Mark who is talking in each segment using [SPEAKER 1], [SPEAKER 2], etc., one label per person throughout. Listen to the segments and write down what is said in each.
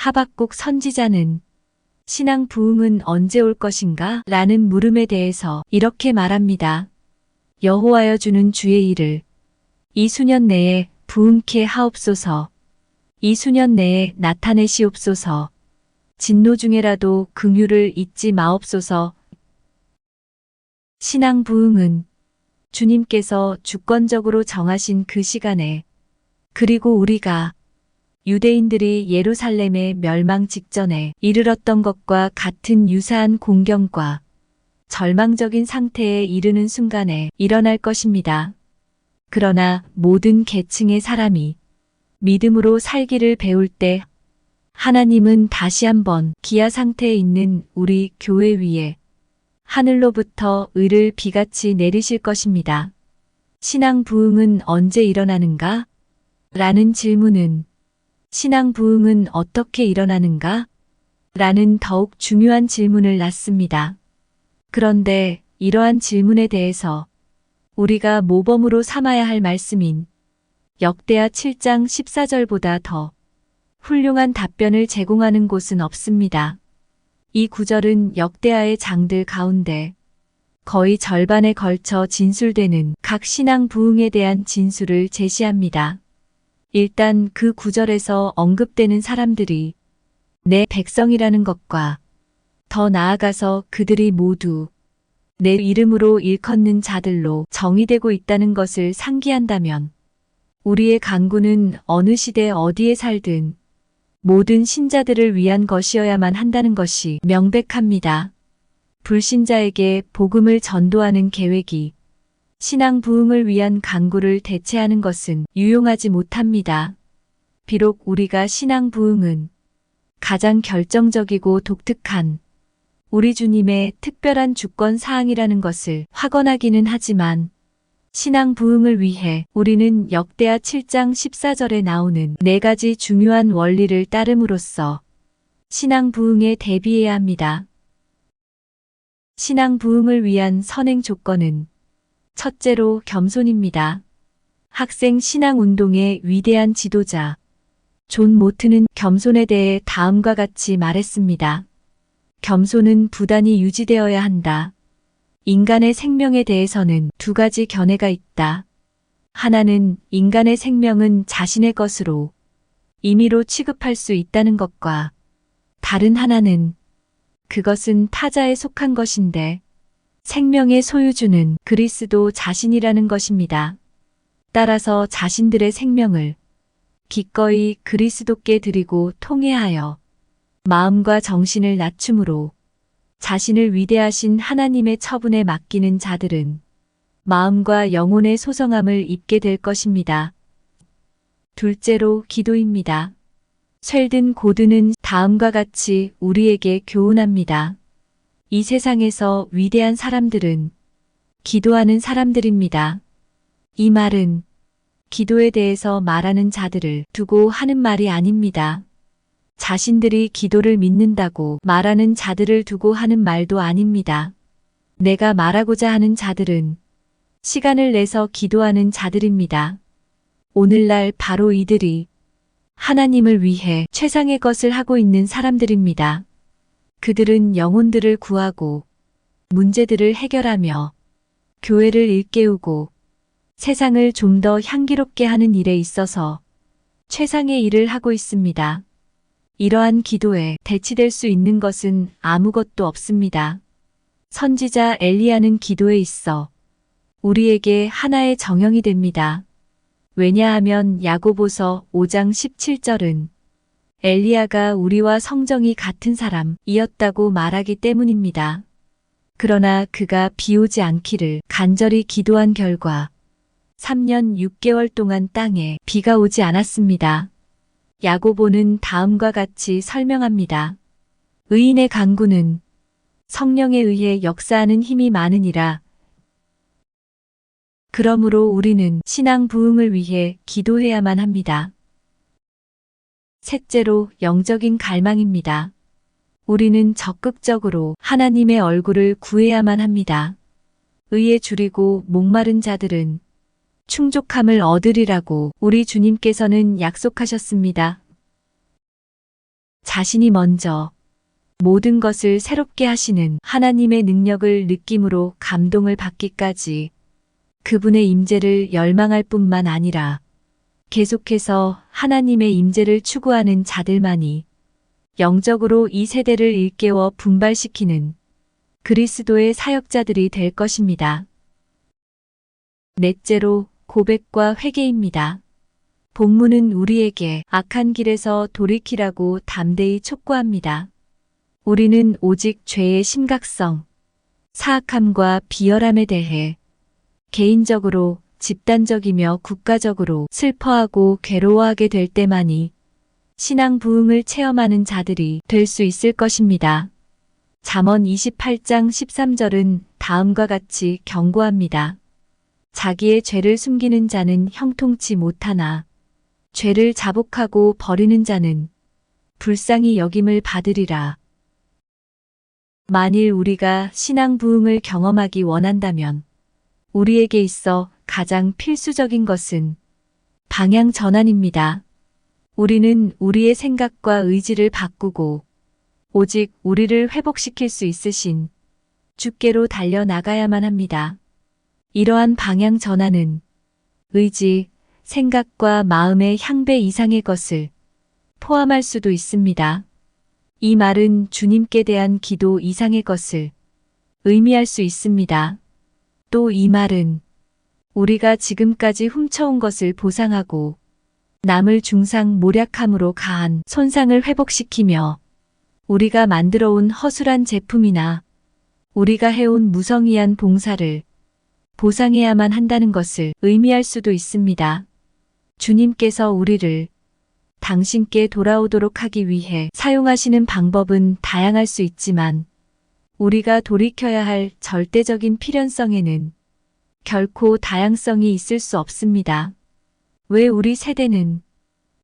[SPEAKER 1] 하박국 선지자는 신앙 부흥은 언제 올 것인가? 라는 물음에 대해서 이렇게 말합니다. 여호와여 주는 주의 일을 이 수년 내에 부흥케 하옵소서. 이 수년 내에 나타내시옵소서. 진노 중에라도 긍휼을 잊지 마옵소서. 신앙 부흥은 주님께서 주권적으로 정하신 그 시간에, 그리고 우리가 유대인들이 예루살렘의 멸망 직전에 이르렀던 것과 같은 유사한 공경과 절망적인 상태에 이르는 순간에 일어날 것입니다. 그러나 모든 계층의 사람이 믿음으로 살기를 배울 때 하나님은 다시 한번 기아 상태에 있는 우리 교회 위에 하늘로부터 의를 비같이 내리실 것입니다. 신앙 부흥은 언제 일어나는가? 라는 질문은 신앙 부흥은 어떻게 일어나는가? 라는 더욱 중요한 질문을 낳습니다. 그런데 이러한 질문에 대해서 우리가 모범으로 삼아야 할 말씀인 역대하 7장 14절보다 더 훌륭한 답변을 제공하는 곳은 없습니다. 이 구절은 역대하의 장들 가운데 거의 절반에 걸쳐 진술되는 각 신앙 부흥에 대한 진술을 제시합니다. 일단 그 구절에서 언급되는 사람들이 내 백성이라는 것과 더 나아가서 그들이 모두 내 이름으로 일컫는 자들로 정의되고 있다는 것을 상기한다면 우리의 간구는 어느 시대 어디에 살든 모든 신자들을 위한 것이어야만 한다는 것이 명백합니다. 불신자에게 복음을 전도하는 계획이 신앙 부흥을 위한 간구를 대체하는 것은 유용하지 못합니다. 비록 우리가 신앙 부흥은 가장 결정적이고 독특한 우리 주님의 특별한 주권 사항이라는 것을 확언하기는 하지만 신앙 부흥을 위해 우리는 역대하 7장 14절에 나오는 4가지 중요한 원리를 따름으로써 신앙 부흥에 대비해야 합니다. 신앙 부흥을 위한 선행 조건은 첫째로 겸손입니다. 학생 신앙 운동의 위대한 지도자 존 모트는 겸손에 대해 다음과 같이 말했습니다. 겸손은 부단히 유지되어야 한다. 인간의 생명에 대해서는 2가지 견해가 있다. 하나는 인간의 생명은 자신의 것으로 임의로 취급할 수 있다는 것과 다른 하나는 그것은 타자에 속한 것인데 생명의 소유주는 그리스도 자신이라는 것입니다. 따라서 자신들의 생명을 기꺼이 그리스도께 드리고 통회하여 마음과 정신을 낮춤으로 자신을 위대하신 하나님의 처분에 맡기는 자들은 마음과 영혼의 소성함을 입게 될 것입니다. 둘째로 기도입니다. 쇠든 고드는 다음과 같이 우리에게 교훈합니다. 이 세상에서 위대한 사람들은 기도하는 사람들입니다. 이 말은 기도에 대해서 말하는 자들을 두고 하는 말이 아닙니다. 자신들이 기도를 믿는다고 말하는 자들을 두고 하는 말도 아닙니다. 내가 말하고자 하는 자들은 시간을 내서 기도하는 자들입니다. 오늘날 바로 이들이 하나님을 위해 최상의 것을 하고 있는 사람들입니다. 그들은 영혼들을 구하고 문제들을 해결하며 교회를 일깨우고 세상을 좀 더 향기롭게 하는 일에 있어서 최상의 일을 하고 있습니다. 이러한 기도에 대치될 수 있는 것은 아무것도 없습니다. 선지자 엘리야는 기도에 있어 우리에게 하나의 정형이 됩니다. 왜냐하면 야고보서 5장 17절은 엘리야가 우리와 성정이 같은 사람이었다고 말하기 때문입니다. 그러나 그가 비 오지 않기를 간절히 기도한 결과 3년 6개월 동안 땅에 비가 오지 않았습니다. 야고보는 다음과 같이 설명합니다. 의인의 간구는 성령에 의해 역사하는 힘이 많으니라. 그러므로 우리는 신앙 부흥을 위해 기도해야만 합니다. 셋째로 영적인 갈망입니다. 우리는 적극적으로 하나님의 얼굴을 구해야만 합니다. 의에 줄이고 목마른 자들은 충족함을 얻으리라고 우리 주님께서는 약속하셨습니다. 자신이 먼저 모든 것을 새롭게 하시는 하나님의 능력을 느낌으로 감동을 받기까지 그분의 임재를 열망할 뿐만 아니라 계속해서 하나님의 임재를 추구하는 자들만이 영적으로 이 세대를 일깨워 분발시키는 그리스도의 사역자들이 될 것입니다. 넷째로 고백과 회개입니다. 본문은 우리에게 악한 길에서 돌이키라고 담대히 촉구합니다. 우리는 오직 죄의 심각성, 사악함과 비열함에 대해 개인적으로, 집단적이며 국가적으로 슬퍼하고 괴로워하게 될 때만이 신앙 부흥을 체험하는 자들이 될 수 있을 것입니다. 잠언 28장 13절은 다음과 같이 경고합니다. 자기의 죄를 숨기는 자는 형통치 못하나 죄를 자복하고 버리는 자는 불쌍히 여김을 받으리라. 만일 우리가 신앙 부흥을 경험하기 원한다면 우리에게 있어 가장 필수적인 것은 방향 전환입니다. 우리는 우리의 생각과 의지를 바꾸고 오직 우리를 회복시킬 수 있으신 주께로 달려나가야만 합니다. 이러한 방향 전환은 의지, 생각과 마음의 향배 이상의 것을 포함할 수도 있습니다. 이 말은 주님께 대한 기도 이상의 것을 의미할 수 있습니다. 또 이 말은 우리가 지금까지 훔쳐온 것을 보상하고 남을 중상모략함으로 가한 손상을 회복시키며 우리가 만들어온 허술한 제품이나 우리가 해온 무성의한 봉사를 보상해야만 한다는 것을 의미할 수도 있습니다. 주님께서 우리를 당신께 돌아오도록 하기 위해 사용하시는 방법은 다양할 수 있지만 우리가 돌이켜야 할 절대적인 필연성에는 결코 다양성이 있을 수 없습니다. 왜 우리 세대는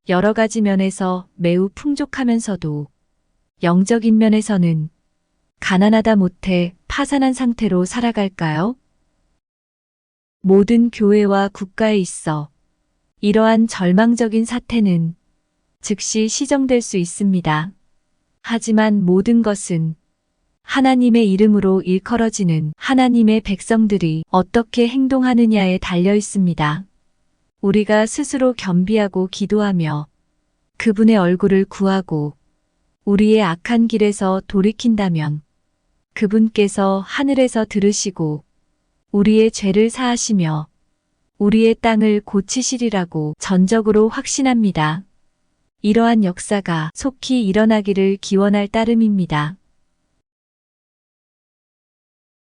[SPEAKER 1] 여러 가지 면에서 매우 풍족하면서도 영적인 면에서는 가난하다 못해 파산한 상태로 살아갈까요? 모든 교회와 국가에 있어 이러한 절망적인 사태는 즉시 시정될 수 있습니다. 하지만 모든 것은 하나님의 이름으로 일컬어지는 하나님의 백성들이 어떻게 행동하느냐에 달려 있습니다. 우리가 스스로 겸비하고 기도하며 그분의 얼굴을 구하고 우리의 악한 길에서 돌이킨다면 그분께서 하늘에서 들으시고 우리의 죄를 사하시며 우리의 땅을 고치시리라고 전적으로 확신합니다. 이러한 역사가 속히 일어나기를 기원할 따름입니다.